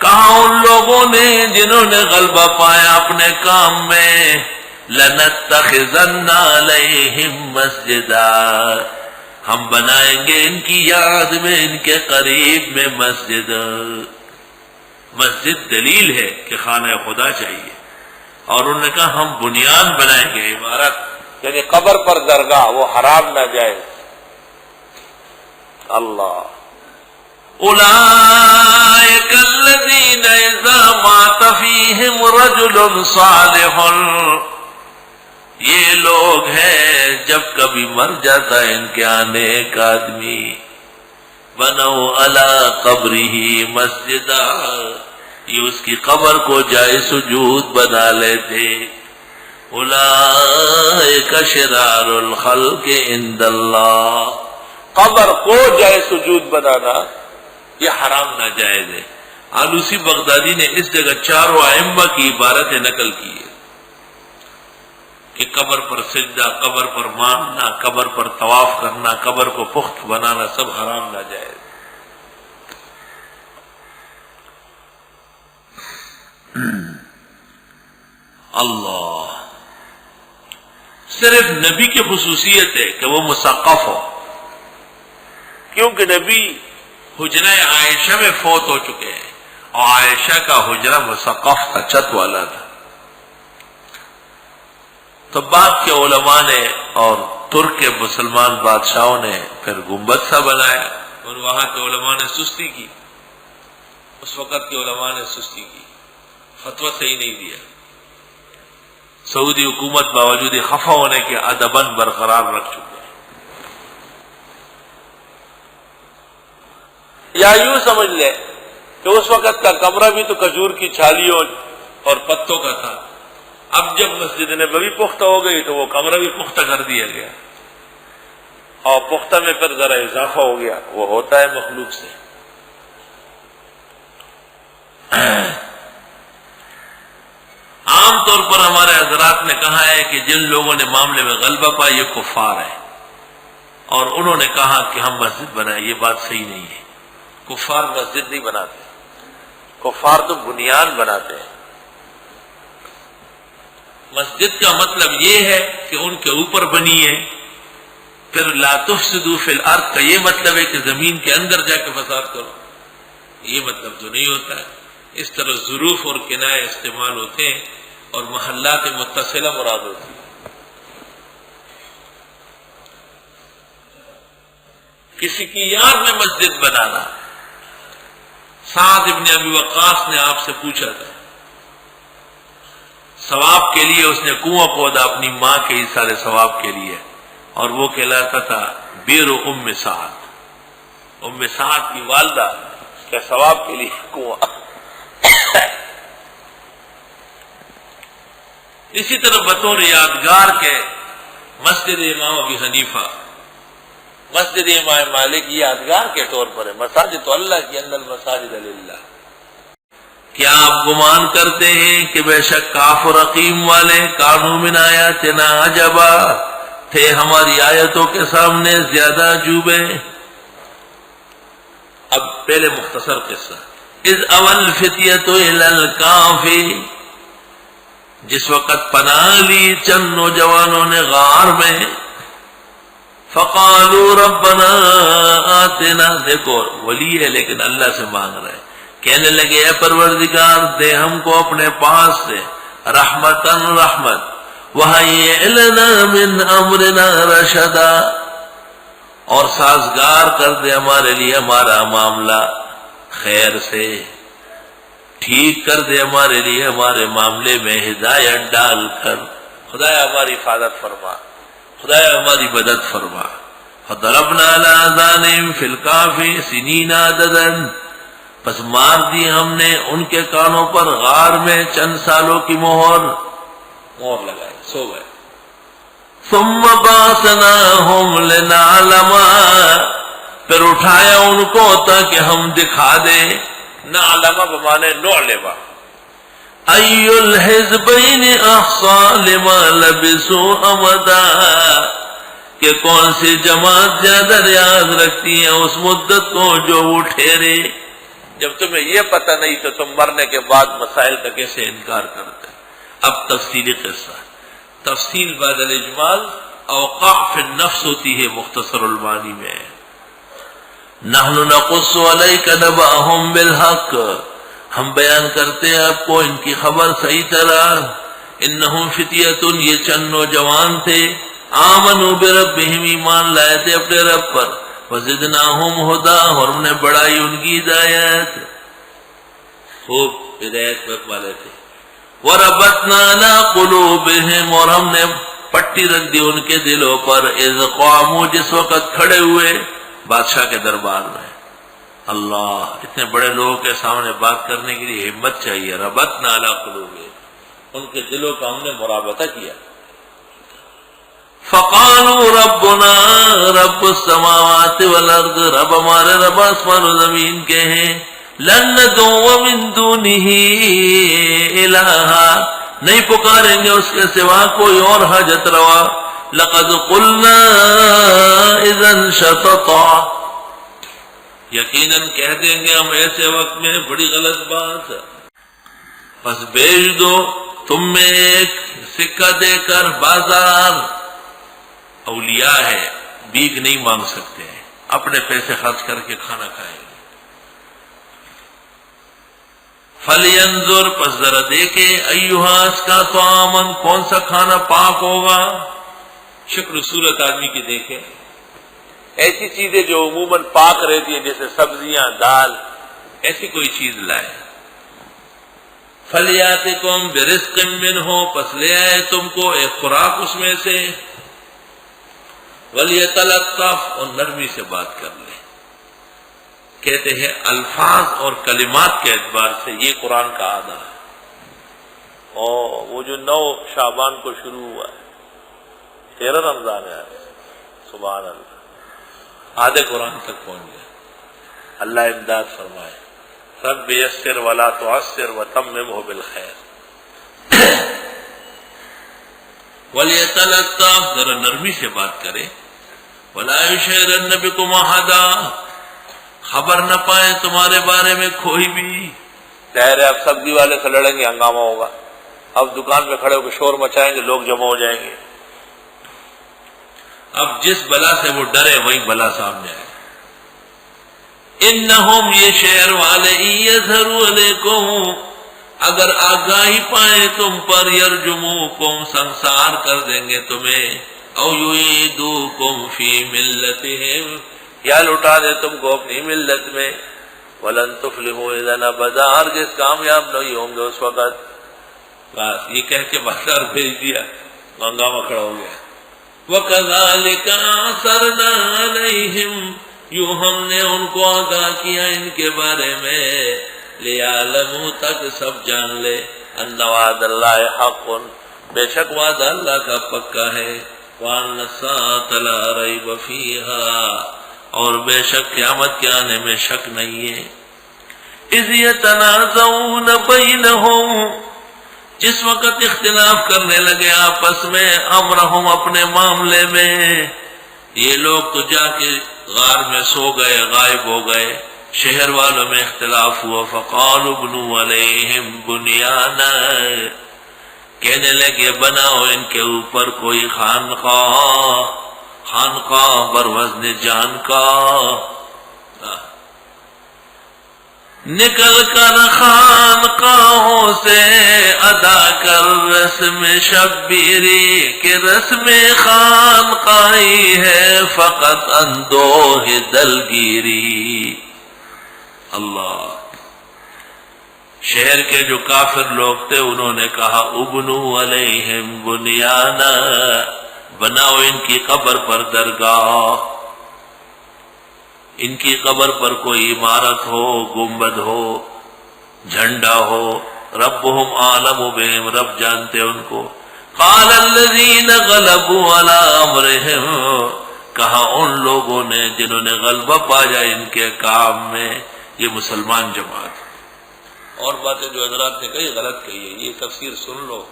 کہا ان لوگوں نے جنہوں نے غلبہ پایا اپنے کام میں، لَنَتَّخِذَنَّ عَلَيْهِمْ مَسْجِدًا، ہم بنائیں گے ان کی یاد میں، ان کے قریب میں مسجد۔ مسجد دلیل ہے کہ خانہ خدا چاہیے، اور انہوں نے کہا ہم بنیاد بنائیں گے، عمارت یعنی قبر پر درگاہ، وہ حرام نہ جائے۔ اللہ اولئک الذین اذا مات فیہم رجل صالح، یہ لوگ ہیں جب کبھی مر جاتا ہے ان کے آنے ایک آدمی، بنوا علی قبرہ مسجدا، یہ اس کی قبر کو جائے سجود بنا لیتے۔ اولئک شرار الخلق عند اللہ، قبر کو جائے سجود بنانا یہ حرام ناجائز ہے۔ آلوسی بغدادی نے اس جگہ چاروں ائمہ کی عبارتیں نقل کی ہے کہ قبر پر سجدہ، قبر پر ماننا، قبر پر طواف کرنا، قبر کو پخت بنانا سب حرام ناجائز۔ اللہ صرف نبی کی خصوصیت ہے کہ وہ مثقف ہو، کیونکہ نبی حجرہ عائشہ میں فوت ہو چکے ہیں، اور عائشہ کا حجرہ مثقف تھا، چھت والا تھا۔ تو بعد کے علماء نے اور ترک کے مسلمان بادشاہوں نے پھر گنبد سا بنایا، اور وہاں کے علماء نے سستی کی، اس وقت کے علماء نے سستی کی، فتویٰ صحیح نہیں دیا۔ سعودی حکومت باوجود خفا ہونے کے ادباً برقرار رکھ چکی ہے۔ یا یوں سمجھ لے کہ اس وقت کا کمرہ بھی تو کھجور کی چھالیوں اور پتوں کا تھا، اب جب مسجد نبوی پختہ ہو گئی تو وہ کمرہ بھی پختہ کر دیا گیا، اور پختہ میں پھر ذرا اضافہ ہو گیا، وہ ہوتا ہے مخلوق سے۔ عام طور پر ہمارے حضرات نے کہا ہے کہ جن لوگوں نے معاملے میں غلبہ پایا یہ کفار ہیں، اور انہوں نے کہا کہ ہم مسجد بنائیں، یہ بات صحیح نہیں ہے۔ کفار مسجد نہیں بناتے، کفار تو بنیاد بناتے ہیں۔ مسجد کا مطلب یہ ہے کہ ان کے اوپر بنی ہے، پھر لا تفسدوا فی الارض کا یہ مطلب ہے کہ زمین کے اندر جا کے فساد کرو، یہ مطلب تو نہیں ہوتا ہے۔ اس طرح ظروف اور کنائے استعمال ہوتے ہیں، اور محلات متصلہ مراد ہوتی ہے۔ کسی کی یاد میں مسجد بنانا، سعد ابن ابی وقاص نے آپ سے پوچھا تھا، ثواب کے لیے اس نے کنواں کھودا اپنی ماں کے ایثار ثواب کے لیے، اور وہ کہلاتا تھا بیر ام سعد، ام سعد کی والدہ کے ثواب کے لیے کنواں۔ اسی طرح بطور یادگار کے مسجد امام ابی حنیفہ، مسجد امام مالک یادگار کے طور پر ہے۔ مساجد تو اللہ کی، ان المساجد للہ۔ کیا آپ گمان کرتے ہیں کہ بے شک کاف و رقیم والے کانوا من آیاتنا عجبا، تھے ہماری آیتوں کے سامنے زیادہ عجوبے؟ اب پہلے مختصر قصہ، اذ اول الفتیۃ الی الکہف، جس وقت پناہ لی چند نوجوانوں نے غار میں، فقالوا ربنا آتنا، دیکھو ولی ہے لیکن اللہ سے مانگ رہے، کہنے لگے اے پروردگار دے ہم کو اپنے پاس سے رحمتن رحمت، وہیئ لنا من امرنا رشدا، اور سازگار کر دے ہمارے لیے ہمارا معاملہ خیر سے، ٹھیک کر دے ہمارے لیے ہمارے معاملے میں ہدایت ڈال کر، خدایا ہماری حفاظت فرما، خدایا ہماری مدد فرما۔ فضربنا علی آذانہم فی الکہف سنین عددا، پس مار دی ہم نے ان کے کانوں پر غار میں چند سالوں کی مہر لگائی، سو گئے۔ ثم بعثناہم لنعلم، پھر اٹھایا ان کو تاکہ ہم دکھا دیں، نعلم بمانے نعلم، ای الحزبین احصی لما لبثوا امدا، کہ کون سی جماعت زیادہ یاد رکھتی ہے اس مدت کو جو وہ ٹھہرے۔ جب تمہیں یہ پتہ نہیں تو تم مرنے کے بعد مسائل کا کیسے انکار کرتے؟ اب تفصیلی قصہ، تفصیل بعد الاجمال اوقاع فی النفس ہوتی ہے مختصر المعانی میں۔ نحن نقص علیک نبأہم بالحق، ہم بیان کرتے ہیں آپ کو ان کی خبر صحیح طرح۔ انہم فتیۃ، یہ چند نوجوان تھے، آمنوا بربہم، ایمان لائے تھے اپنے رب پر، وزدناہم ہدی، اور ہم نے بڑھائی ان کی ہدایت، خوب ہدایت پر والے تھے۔ وربطنا علی قلوبہم، اور ہم نے پٹی رکھ دی ان کے دلوں پر، اذ قاموا، جس وقت کھڑے ہوئے بادشاہ کے دربار میں۔ اللہ، اتنے بڑے لوگوں کے سامنے بات کرنے کے لیے ہمت چاہیے۔ ربطنا علی قلوبہم، ان کے دلوں کا ہم نے مرابطہ کیا۔ فقالوا ربنا رب السماوات والارض، رب ہمارے رب آسمان و زمین کے ہیں، لن ندعو من دونہ الہا، نہیں پکاریں گے اس کے سوا کوئی اور حاجت روا، لقد قلنا اذا شططا، یقیناً کہہ دیں گے ہم ایسے وقت میں بڑی غلط بات ہے۔ بس بیچ دو تم میں ایک سکہ دے کر بازار، اولیاء ہے بھیک نہیں مانگ سکتے ہیں، اپنے پیسے خرچ کر کے کھانا کھائیں گے۔ فَلْيَنْظُرْ، پس ذرا دیکھے، ایہا، اس کا طعامن، کون سا کھانا پاک ہوگا، شکل صورت آدمی کی دیکھے، ایسی چیزیں جو عموماً پاک رہتی ہیں جیسے سبزیاں، دال، ایسی کوئی چیز لائے۔ فَلْيَأْتِكُمْ بِرِزْقٍ مِّنْهُ، پس لے آئے تم کو ایک خوراک اس میں سے، وَلْيَتَلَطَّفْ، اور نرمی سے بات کر لے۔ کہتے ہیں الفاظ اور کلمات کے اعتبار سے یہ قرآن کا آدھا ہے، اور وہ جو 9 شعبان کو شروع ہوا ہے، 13 رمضان ہے، سبحان اللہ، آدھے قرآن تک پہنچ گیا۔ اللہ امداد فرمائے، رب یسر ولا تعسر وتممہ بالخیر۔ وَلْيَتَلَطَّفْ، ذرا نرمی سے بات کرے، وَلَا يُشْعِرَنَّ بِكُمْ أَحَدًا، خبر نہ پائے تمہارے بارے میں کوئی بھی۔ ظاہر ہے اب سبزی والے سے لڑیں گے، ہنگامہ ہوگا، اب دکان میں کھڑے ہو کے شور مچائیں گے، لوگ جمع ہو جائیں گے، اب جس بلا سے وہ ڈرے وہی بلا سامنے آئے۔ انہم، یہ شہر والے، یظہروا علیکم، اگر آگاہی پائیں تم پر، یرجموکم، سنسار کر دیں گے تمہیں، او یعیدوکم فی ملتہم، یا لٹا دے تم کو اپنی ملت میں، ولن تفلحوا اذا ابدا، ہرگز کامیاب نہیں ہوں گے اس وقت۔ بس یہ کہہ کے بازار بھیج دیا، ہنگامہ کھڑا ہو گیا۔ وَكَذَلِكَ أَعْثَرْنَا عَلَيْهِمْ، یوں ہم نے ان کو آگاہ کیا ان کے بارے میں، لِيَعْلَمُوا، تک سب جان لے، أَنَّ وَعْدَ اللَّهِ حَقٌّ، بے شک وعدہ اللہ کا پکا ہے، وَأَنَّ السَّاعَةَ لَا رَيْبَ فِيهَا، اور بے شک قیامت کے آنے میں شک نہیں ہے۔ اِذْ يَتَنَازَعُونَ بَيْنَهُمْ، جس وقت اختلاف کرنے لگے آپس میں، امرہم، اپنے معاملے میں، یہ لوگ تو جا کے غار میں سو گئے، غائب ہو گئے، شہر والوں میں اختلاف ہوا، فقالوا ابنوا علیہم بنیانا، کہنے لگے بناؤ ان کے اوپر کوئی خانقاہ، خانقاہ بروزن جان کا، نکل کر خانقاہوں سے ادا کر رسم شبیری، کہ رسم خانقاہی ہے فقط اندوہ دلگیری۔ اللہ، شہر کے جو کافر لوگ تھے انہوں نے کہا ابنوا علیہم بنیانا، بناؤ ان کی قبر پر درگاہ، ان کی قبر پر کوئی عمارت ہو، گنبد ہو، جھنڈا ہو، ربہم اعلم بہم، رب جانتے ان کو۔ قال الذین غلبوا علی امرہم، کہا ان لوگوں نے جنہوں نے غلبہ پایا ان کے کام میں، یہ مسلمان جماعت۔ اور باتیں جو حضرات نے کہی غلط کہی ہے، یہ تفسیر سن لو،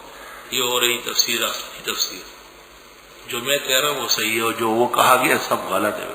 یہ ہو رہی تفسیر، اصلی تفسیر، جو میں کہہ رہا ہوں وہ صحیح ہے، اور جو وہ کہا گیا سب غلط ہے۔